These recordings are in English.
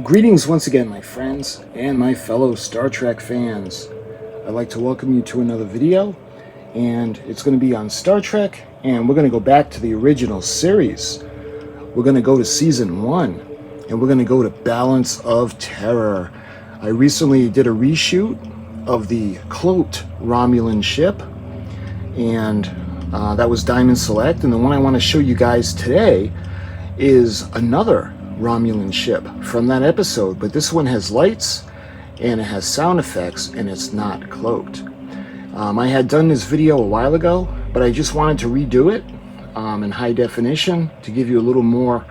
Greetings once again, my friends and my fellow Star Trek fans. I'd like to welcome you to another video, and it's going to be on Star Trek, and we're going to go back to the original series. We're going to go to Season 1, and we're going to go to Balance of Terror. I recently did a reshoot of the cloaked Romulan ship, and that was Diamond Select, and the one I want to show you guys today is another Romulan ship from that episode, but this one has lights and it has sound effects and it's not cloaked. I had done this video a while ago, but I just wanted to redo it in high definition to give you a little more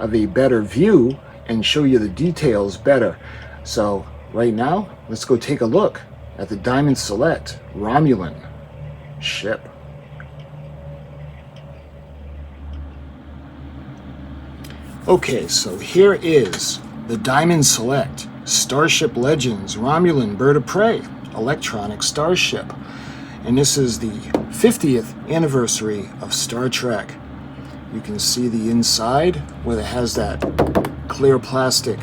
of a better view and show you the details better. So right now, let's go take a look at the Diamond Select Romulan ship. Okay, so here is the Diamond Select Starship Legends Romulan Bird of Prey electronic starship. And this is the 50th anniversary of Star Trek. You can see the inside where it has that clear plastic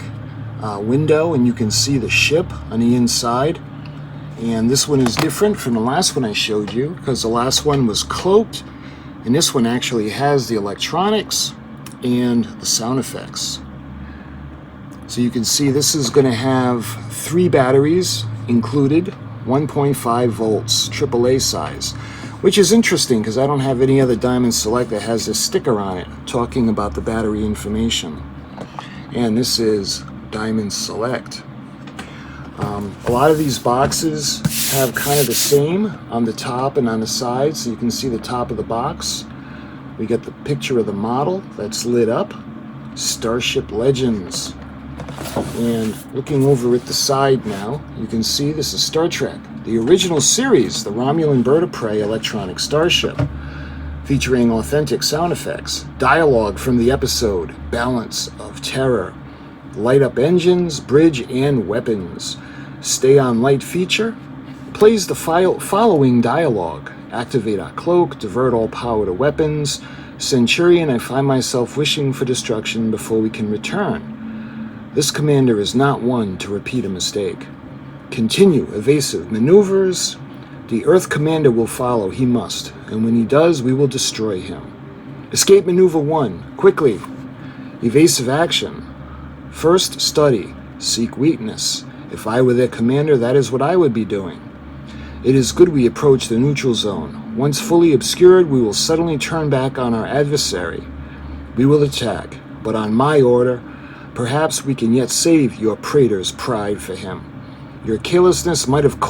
window, and you can see the ship on the inside. And this one is different from the last one I showed you because the last one was cloaked, and this one actually has the electronics and the sound effects. So you can see this is going to have 3 batteries included, 1.5 volts, AAA size, which is interesting because I don't have any other Diamond Select that has this sticker on it talking about the battery information. And this is Diamond Select. A lot of these boxes have kind of the same on the top and on the side, so you can see the top of the box. We get the picture of the model that's lit up, Starship Legends. And looking over at the side now, you can see this is Star Trek, the original series, the Romulan Bird of Prey electronic starship, featuring authentic sound effects, dialogue from the episode, Balance of Terror, light up engines, bridge, and weapons. Stay on light feature plays the following dialogue. Activate our cloak, divert all power to weapons. Centurion, I find myself wishing for destruction before we can return. This commander is not one to repeat a mistake. Continue evasive maneuvers. The Earth commander will follow, he must, and when he does, we will destroy him. Escape maneuver 1, quickly. Evasive action. First, study, seek weakness. If I were their commander, that is what I would be doing. It is good we approach the neutral zone. Once fully obscured, we will suddenly turn back on our adversary. We will attack, but on my order. Perhaps we can yet save your praetor's pride for him. Your carelessness might have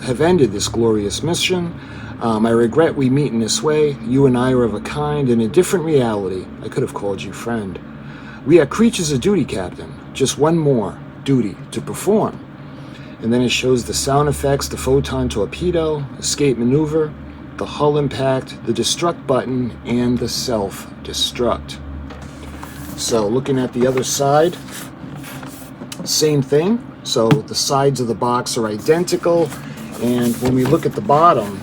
have ended this glorious mission. I regret we meet in this way. You and I are of a kind, in a different reality. I could have called you friend. We are creatures of duty, Captain. Just one more duty to perform. And then it shows the sound effects, the photon torpedo, escape maneuver, the hull impact, the destruct button, and the self-destruct. So looking at the other side, same thing. So the sides of the box are identical. And when we look at the bottom,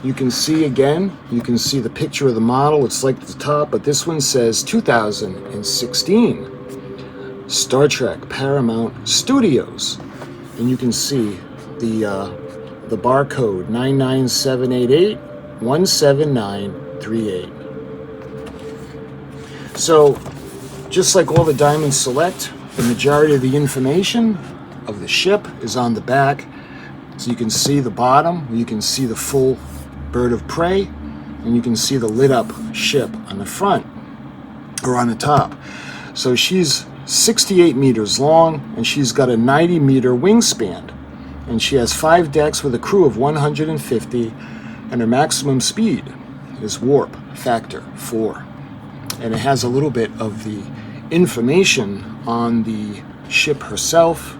you can see again, you can see the picture of the model. It's like the top, but this one says 2016. Star Trek Paramount Studios. And you can see the barcode 99788-17938. So just like all the Diamond Select, the majority of the information of the ship is on the back. So you can see the bottom, you can see the full Bird of Prey, and you can see the lit up ship on the front, or on the top. So she's 68 meters long, and she's got a 90-meter wingspan. And she has 5 decks with a crew of 150, and her maximum speed is warp factor 4. And it has a little bit of the information on the ship herself.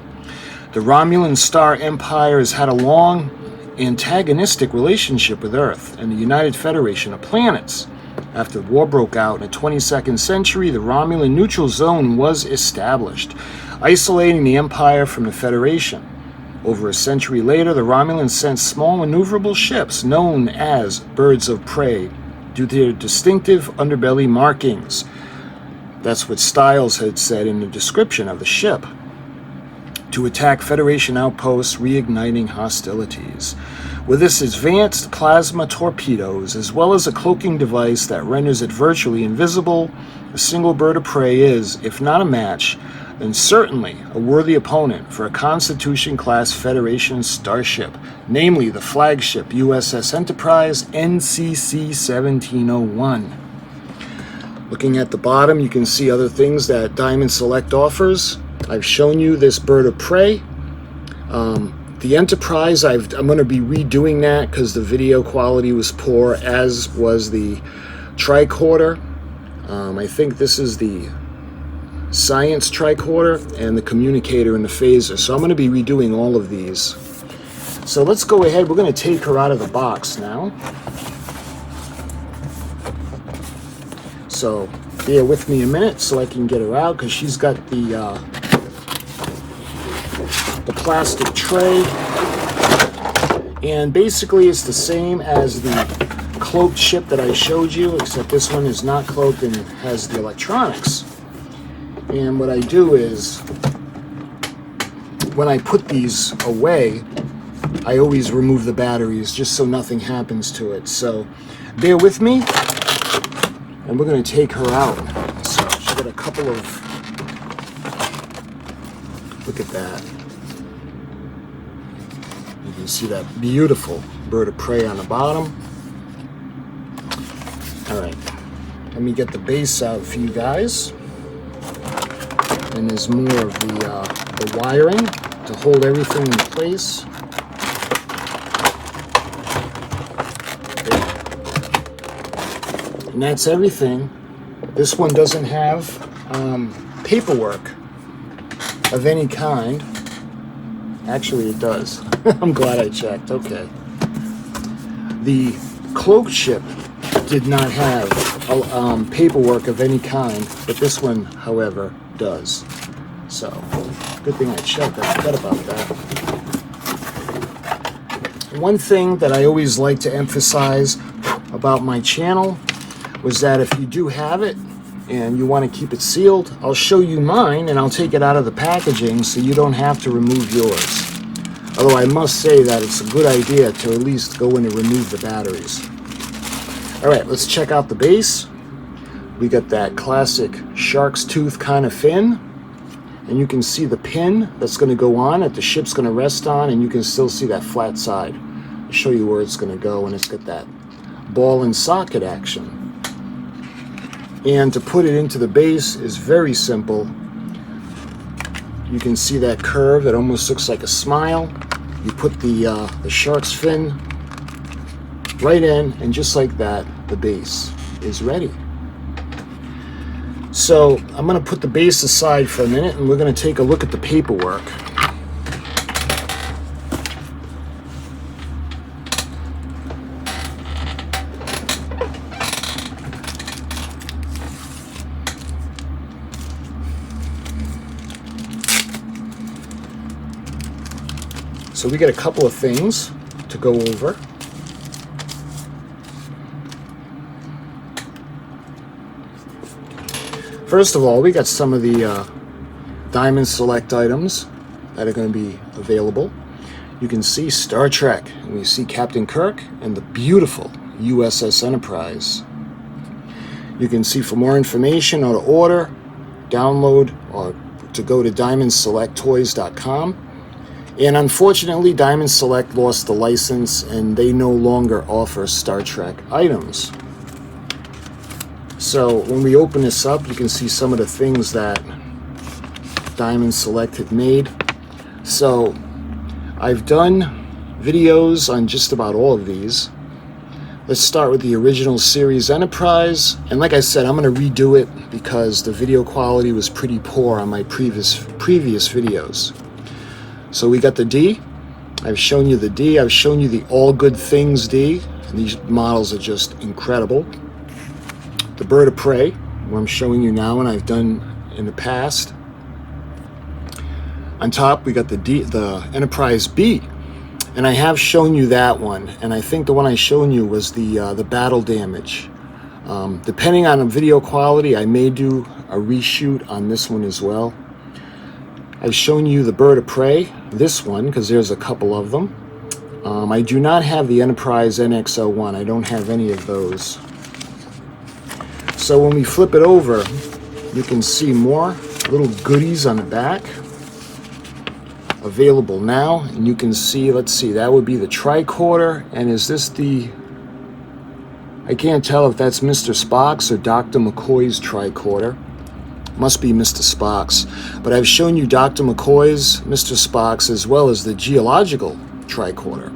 The Romulan Star Empire has had a long antagonistic relationship with Earth and the United Federation of Planets. After the war broke out in the 22nd century, the Romulan neutral zone was established, isolating the Empire from the Federation. Over a century later, the Romulans sent small maneuverable ships known as Birds of Prey due to their distinctive underbelly markings. That's what Stiles had said in the description of the ship. To attack Federation outposts, reigniting hostilities. With this advanced plasma torpedoes, as well as a cloaking device that renders it virtually invisible, a single bird of prey is, if not a match, then certainly a worthy opponent for a Constitution-class Federation starship, namely the flagship USS Enterprise NCC-1701. Looking at the bottom, you can see other things that Diamond Select offers. I've shown you this bird of prey. The Enterprise, I'm going to be redoing that because the video quality was poor, as was the tricorder. I think this is the science tricorder and the communicator and the phaser. So I'm going to be redoing all of these. So let's go ahead. We're going to take her out of the box now. So bear with me a minute so I can get her out, because she's got the plastic tray. And basically it's the same as the cloaked ship that I showed you, except this one is not cloaked and has the electronics. And what I do is, when I put these away, I always remove the batteries just so nothing happens to it. So bear with me, and we're going to take her out. So she's got a couple of, look at that. You can see that beautiful bird of prey on the bottom. All right, let me get the base out for you guys. And there's more of the wiring to hold everything in place. And that's everything. This one doesn't have paperwork of any kind. Actually, it does. I'm glad I checked. Okay. The cloaked ship did not have paperwork of any kind, but this one, however, does. So, good thing I checked. I forgot about that. One thing that I always like to emphasize about my channel was that if you do have it and you want to keep it sealed, I'll show you mine and I'll take it out of the packaging so you don't have to remove yours. Although I must say that it's a good idea to at least go in and remove the batteries. Alright, let's check out the base. We got that classic shark's tooth kind of fin. And you can see the pin that's going to go on that the ship's going to rest on, and you can still see that flat side. I'll show you where it's going to go, and it's got that ball and socket action. And to put it into the base is very simple. You can see that curve that almost looks like a smile. You put the shark's fin right in, and just like that, the base is ready. So I'm going to put the base aside for a minute, and we're going to take a look at the paperwork. So we got a couple of things to go over. First of all, we got some of the Diamond Select items that are going to be available. You can see Star Trek, and we see Captain Kirk and the beautiful USS Enterprise. You can see, for more information or to order, download, or to go to diamondselecttoys.com. And unfortunately, Diamond Select lost the license and they no longer offer Star Trek items. So when we open this up, you can see some of the things that Diamond Select had made. So I've done videos on just about all of these. Let's start with the original series Enterprise. And like I said, I'm going to redo it because the video quality was pretty poor on my previous videos. So we got the D. I've shown you the D. I've shown you the All Good Things D. And these models are just incredible. The Bird of Prey, where I'm showing you now and I've done in the past. On top, we got the D, the Enterprise B. And I have shown you that one. And I think the one I shown you was the battle damage. Depending on the video quality, I may do a reshoot on this one as well. I've shown you the Bird of Prey, this one, because there's a couple of them. I do not have the Enterprise NX-01. I don't have any of those. So when we flip it over, you can see more little goodies on the back available now. And you can see, let's see, that would be the tricorder. And is this the... I can't tell if that's Mr. Spock's or Dr. McCoy's tricorder. Must be Mr. Spock's. But I've shown you Dr. McCoy's, Mr. Spock's, as well as the geological tricorder.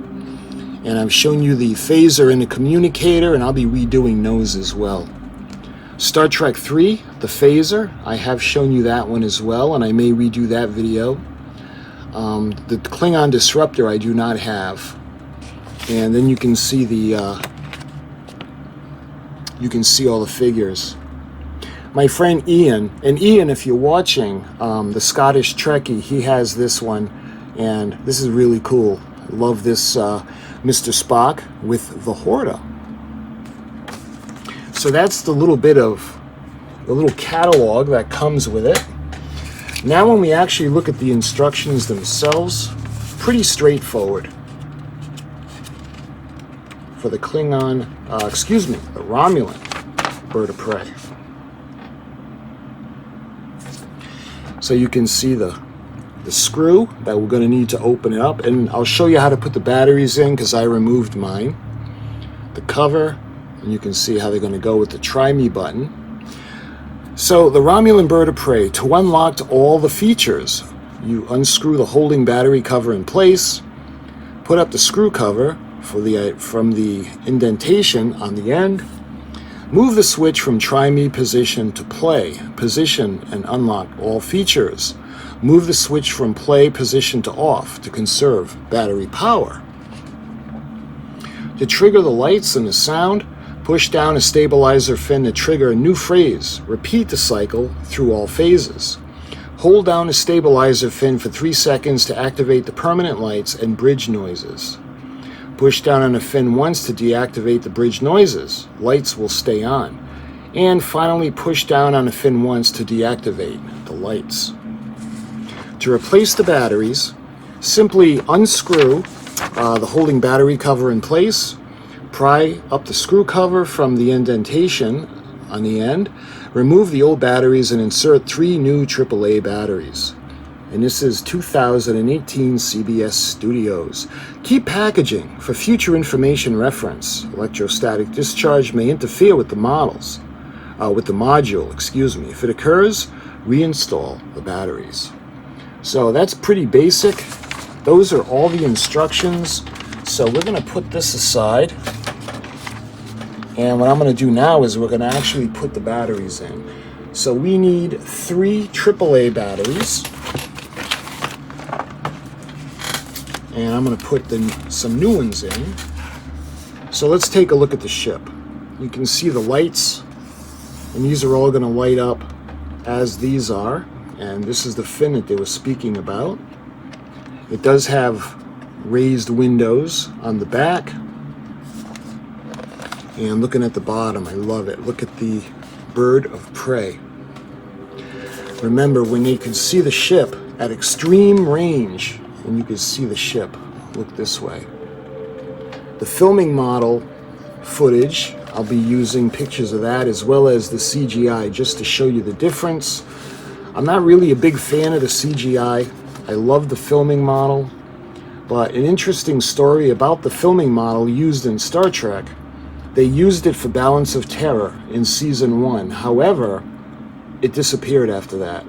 And I've shown you the phaser and the communicator, and I'll be redoing those as well. Star Trek 3, the phaser, I have shown you that one as well, and I may redo that video. The Klingon disruptor I do not have. And then you can see the... you can see all the figures. My friend Ian, and Ian, if you're watching, the Scottish Trekkie, he has this one, and this is really cool. I love this Mr. Spock with the Horta. So that's the little bit of the little catalog that comes with it. Now when we actually look at the instructions themselves, pretty straightforward. For the Klingon, the Romulan Bird of Prey. So you can see the screw that we're going to need to open it up, and I'll show you how to put the batteries in because I removed mine. The cover, and you can see how they're going to go with the Try Me button. So the Romulan Bird of Prey, to unlock all the features, you unscrew the holding battery cover in place, put up the screw cover from the indentation on the end, move the switch from Try Me position to play position and unlock all features. Move the switch from play position to off to conserve battery power. To trigger the lights and the sound, push down a stabilizer fin to trigger a new phrase. Repeat the cycle through all phases. Hold down the stabilizer fin for 3 seconds to activate the permanent lights and bridge noises. Push down on the fin once to deactivate the bridge noises. Lights will stay on. And finally, push down on the fin once to deactivate the lights. To replace the batteries, simply unscrew the holding battery cover in place, pry up the screw cover from the indentation on the end, remove the old batteries and insert 3 new AAA batteries. And this is 2018 CBS Studios. Keep packaging for future information reference. Electrostatic discharge may interfere with the module, If it occurs, reinstall the batteries. So that's pretty basic. Those are all the instructions. So we're going to put this aside. And what I'm going to do now is we're going to actually put the batteries in. So we need 3 AAA batteries. And I'm going to put some new ones in. So let's take a look at the ship. You can see the lights, and these are all going to light up as these are. And this is the fin that they were speaking about. It does have raised windows on the back. And looking at the bottom, I love it. Look at the Bird of Prey. Remember, when they could see the ship at extreme range, and you can see the ship, look this way. The filming model footage, I'll be using pictures of that as well as the CGI just to show you the difference. I'm not really a big fan of the CGI. I love the filming model, but an interesting story about the filming model used in Star Trek, they used it for Balance of Terror in Season 1. However, it disappeared after that.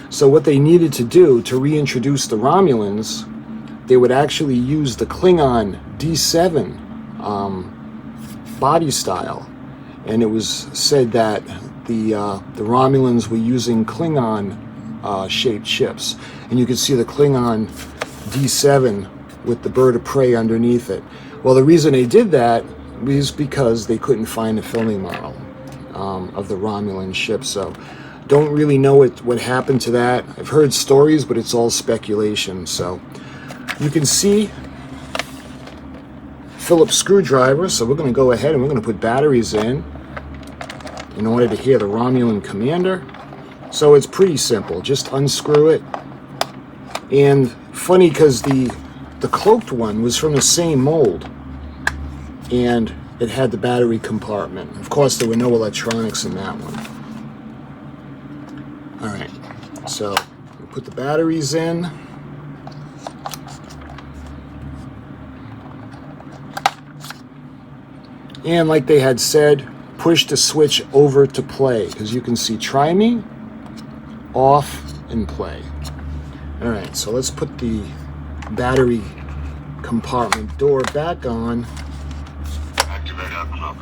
So what they needed to do to reintroduce the Romulans, they would actually use the Klingon D7 body style. And it was said that the Romulans were using Klingon shaped ships. And you can see the Klingon D7 with the Bird of Prey underneath it. Well, the reason they did that is because they couldn't find a filming model of the Romulan ship. So don't really know what happened to that. I've heard stories, but it's all speculation. So you can see Phillips screwdriver. So we're going to go ahead and we're going to put batteries in. in order to hear the Romulan commander. So it's pretty simple. Just unscrew it. And funny, because the cloaked one was from the same mold, and it had the battery compartment. Of course, there were no electronics in that one. All right, so we put the batteries in. And like they had said, push the switch over to play, because you can see try me, off, and play. All right, so let's put the battery compartment door back on. Activate our cloak.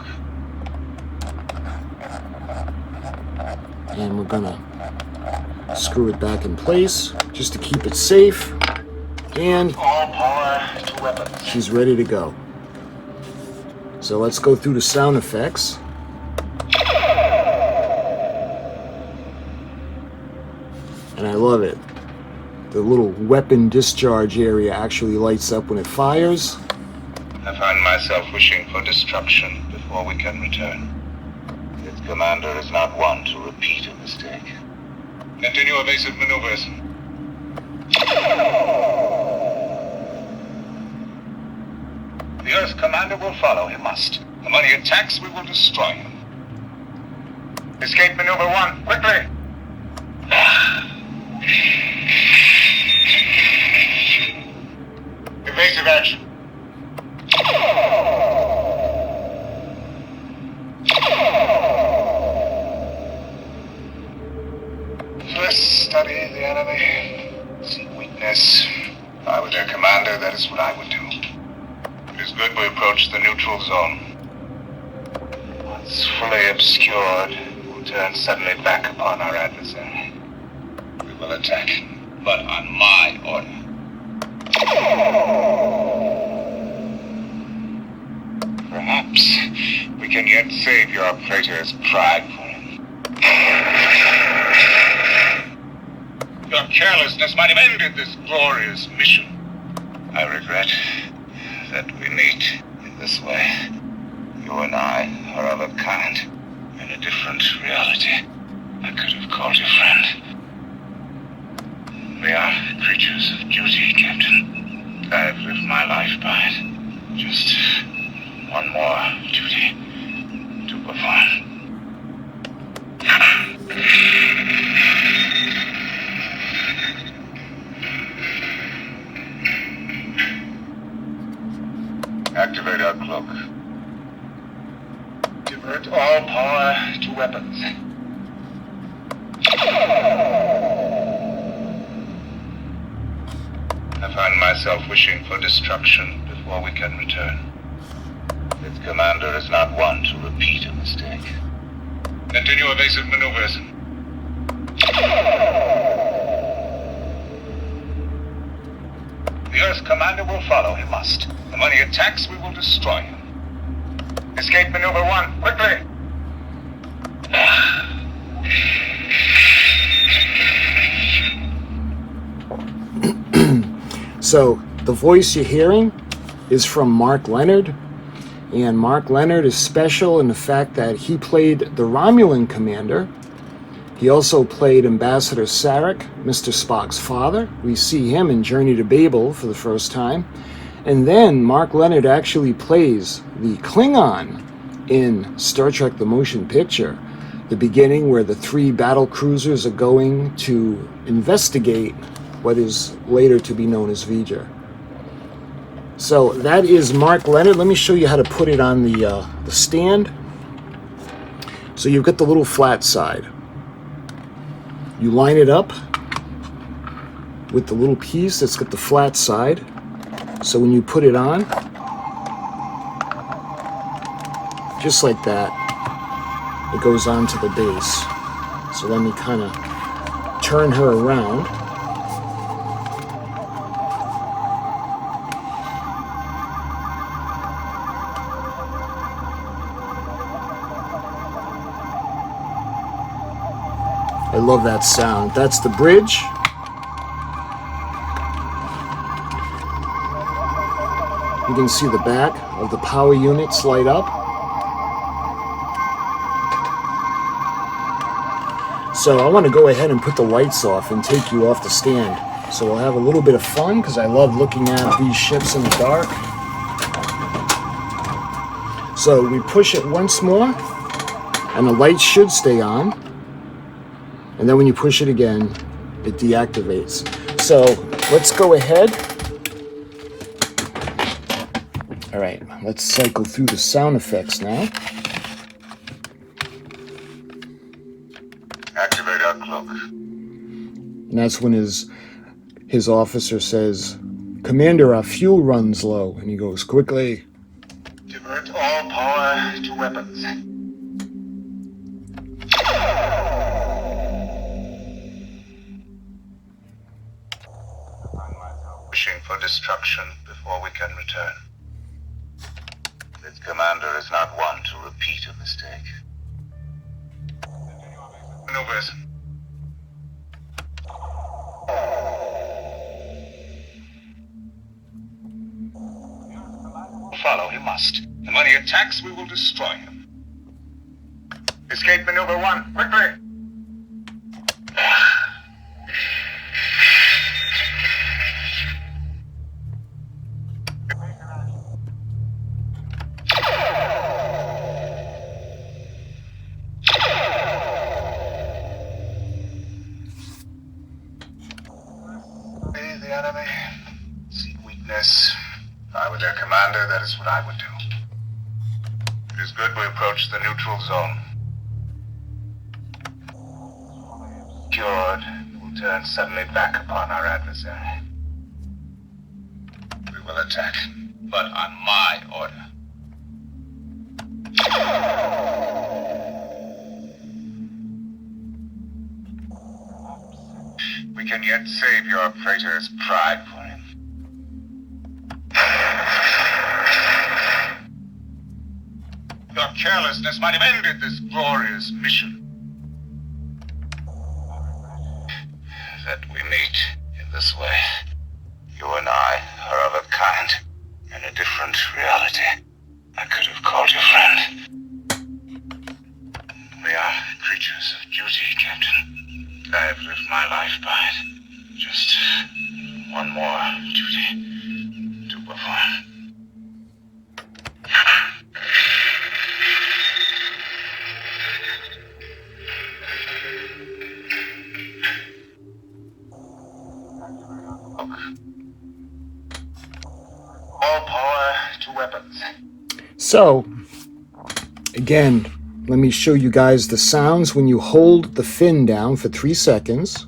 And we're gonna screw it back in place just to keep it safe. And All power to weapons. she's ready to go. So let's go through the sound effects. And I love it. The little weapon discharge area actually lights up when it fires. I find myself wishing for destruction before we can return. Its commander is not one to repeat a mistake. Continue evasive maneuvers. The Earth's commander will follow, he must. And when he attacks, we will destroy him. Escape maneuver 1, quickly! Evasive action. First, study the enemy. See weakness. If I were their commander, that is what I would do. It is good we approach the neutral zone. Once fully obscured, we'll turn suddenly back upon our adversary. We will attack, but on my order. Perhaps we can yet save your traitor's pride for him. Your carelessness might have ended this glorious mission. I regret that we meet in this way. You and I are of a kind, in a different reality. I could have called you friend. We are creatures of duty, Captain. I have lived my life by it. Just one more duty to perform. Activate our cloak. Divert all power to weapons. I find myself wishing for destruction before we can return. Its commander is not one to repeat a mistake. Continue evasive maneuvers. The Earth's commander will follow, he must. And when he attacks, we will destroy him. Escape maneuver 1, quickly! So the voice you're hearing is from Mark Leonard, and Mark Leonard is special in the fact that he played the Romulan commander. He also played Ambassador Sarek, Mr. Spock's father. We see him in Journey to Babel for the first time. And then Mark Leonard actually plays the Klingon in Star Trek the Motion Picture, the beginning where the 3 battle cruisers are going to investigate what is later to be known as V'ger. So that is Mark Leonard. Let me show you how to put it on the stand. So you've got the little flat side. You line it up with the little piece that's got the flat side. So when you put it on, just like that, it goes onto the base. So let me kind of turn her around. I love that sound. That's the bridge. You can see the back of the power units light up. So I want to go ahead and put the lights off and take you off the stand. So we'll have a little bit of fun because I love looking at these ships in the dark. So we push it once more and the lights should stay on. And then when you push it again, it deactivates. So let's go ahead. All right, let's cycle through the sound effects now. Activate our cloak. And that's when his officer says, "Commander, our fuel runs low." And he goes, "Quickly." Divert all power to weapons. Wishing for destruction before we can return. This commander is not one to repeat a mistake. Maneuvers. Follow, he must. And when he attacks, we will destroy him. Escape maneuver 1, quickly! Be the enemy. Seek weakness. If I were their commander, that is what I would do. It is good we approach the neutral zone. Cured, we will turn suddenly back upon our adversary. We will attack, but on my order. We can yet save your freighter's pride for him. Your carelessness might have ended this glorious mission. That we meet in this way. You and I are of a kind and a different reality. I could have called you friend. We are creatures of duty, Captain. I have lived my life by it. Just one more duty to perform. All power to weapons. So, again, let me show you guys the sounds when you hold the fin down for 3 seconds.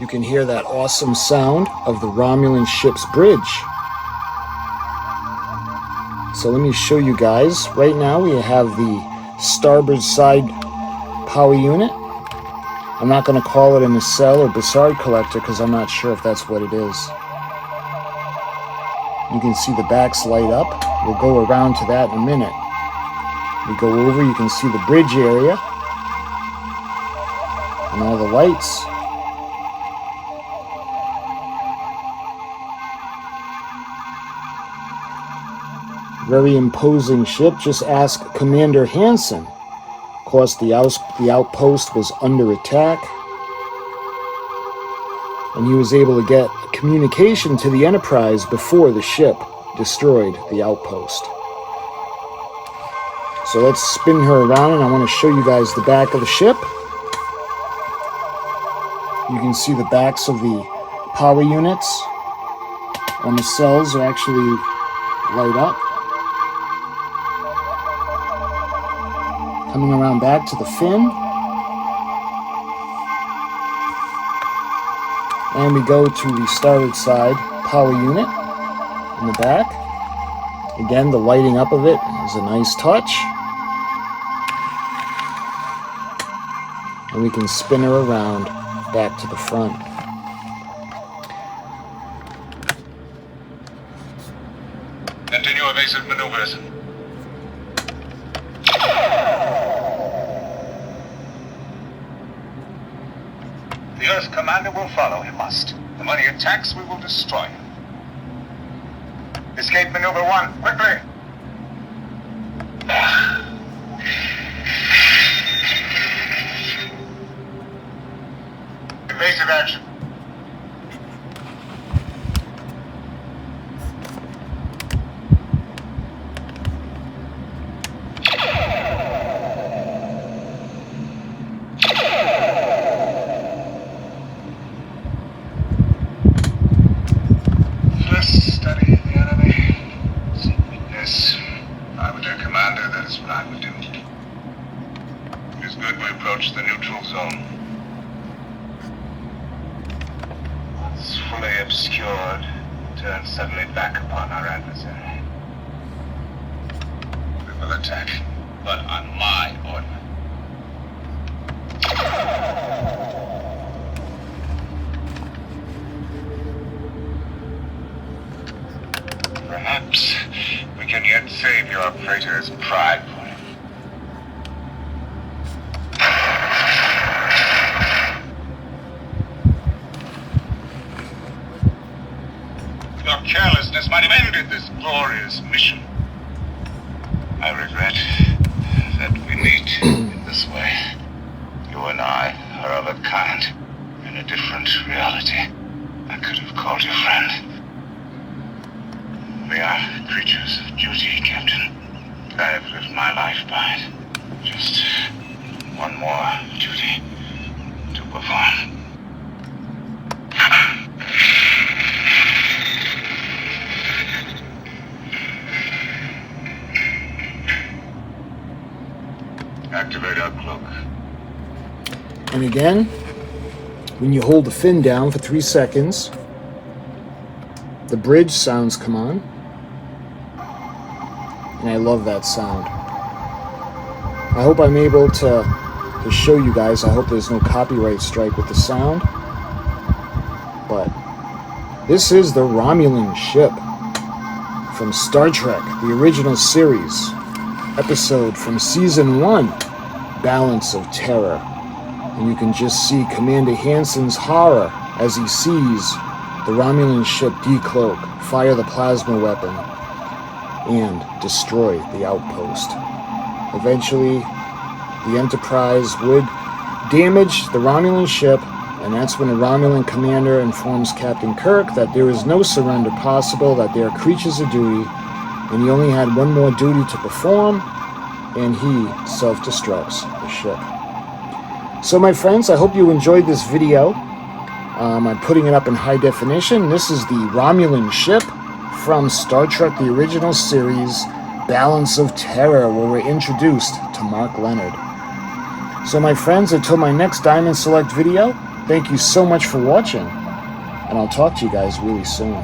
You can hear that awesome sound of the Romulan ship's bridge. So let me show you guys. Right now we have the starboard side power unit. I'm not going to call it a nacelle or Bassard collector because I'm not sure if that's what it is. You can see the backs light up. We'll go around to that in a minute. We go over, you can see the bridge area and all the lights. Very imposing ship. Just ask Commander Hansen. Of course, the outpost was under attack, and he was able to get communication to the Enterprise before the ship destroyed the outpost. So let's spin her around, and I want to show you guys the back of the ship. You can see the backs of the power units, and the cells are actually light up. Coming around back to the fin. And we go to the starboard side power unit in the back. Again, the lighting up of it is a nice touch. And we can spin her around back to the front. Continue evasive maneuvers. The Earth Commander will follow, he must. And when he attacks, we will destroy him. Escape maneuver 1, quickly! Evasive action. First, study the enemy. Yes, if I were their commander, that is what I would do. It is good we approach the neutral zone. Once fully obscured, turn suddenly back upon our adversary. We will attack, but on my order. Perhaps we can yet save your freighter's pride for him. Your carelessness might have ended this glorious mission. I regret that we meet in this way. You and I are of a kind, in a different reality. I could have called you friend. We are creatures of duty, Captain. I have lived my life by it. Just one more duty to perform. Activate our cloak. And again, when you hold the fin down for 3 seconds, the bridge sounds come on. And I love that sound. I hope I'm able to show you guys. I hope there's no copyright strike with the sound. But this is the Romulan ship from Star Trek, the original series, episode from Season 1, Balance of Terror. And you can just see Commander Hansen's horror as he sees the Romulan ship decloak, fire the plasma weapon, and destroy the outpost. Eventually, the Enterprise would damage the Romulan ship, and that's when the Romulan commander informs Captain Kirk that there is no surrender possible, that they are creatures of duty, and he only had one more duty to perform, and he self-destructs the ship. So my friends, I hope you enjoyed this video. I'm putting it up in high definition. This is the Romulan ship from Star Trek, the original series, Balance of Terror, where we're introduced to Mark Leonard. So my friends, until my next Diamond Select video, thank you so much for watching, and I'll talk to you guys really soon.